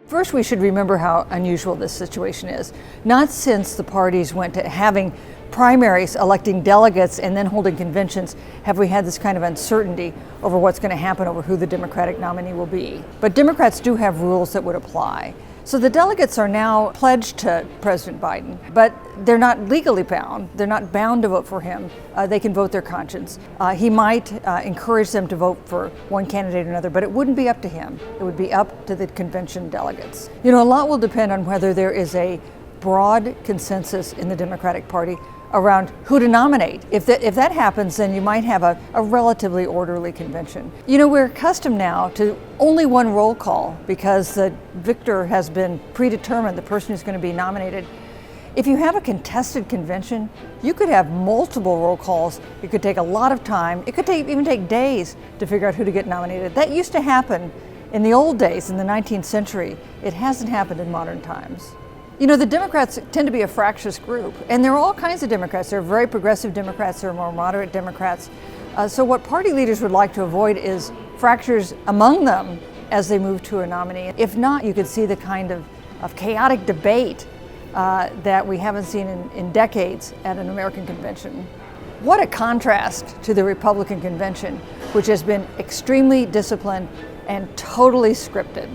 First, we should remember how unusual this situation is. Not since the parties went to having primaries, electing delegates, and then holding conventions have we had this kind of uncertainty over what's going to happen over who the Democratic nominee will be. But Democrats do have rules that would apply. So the delegates are now pledged to President Biden, but they're not legally bound. They're not bound to vote for him. They can vote their conscience. He might encourage them to vote for one candidate or another, but it wouldn't be up to him. It would be up to the convention delegates. You know, a lot will depend on whether there is a broad consensus in the Democratic Party around who to nominate. If that happens, then you might have a relatively orderly convention. You know, we're accustomed now to only one roll call because the victor has been predetermined, the person who's going to be nominated. If you have a contested convention, you could have multiple roll calls. It could take a lot of time. It could even take days to figure out who to get nominated. That used to happen in the old days, in the 19th century. It hasn't happened in modern times. You know, the Democrats tend to be a fractious group, and there are all kinds of Democrats. There are very progressive Democrats, there are more moderate Democrats. So what party leaders would like to avoid is fractures among them as they move to a nominee. If not, you could see the kind of chaotic debate that we haven't seen in decades at an American convention. What a contrast to the Republican convention, which has been extremely disciplined and totally scripted.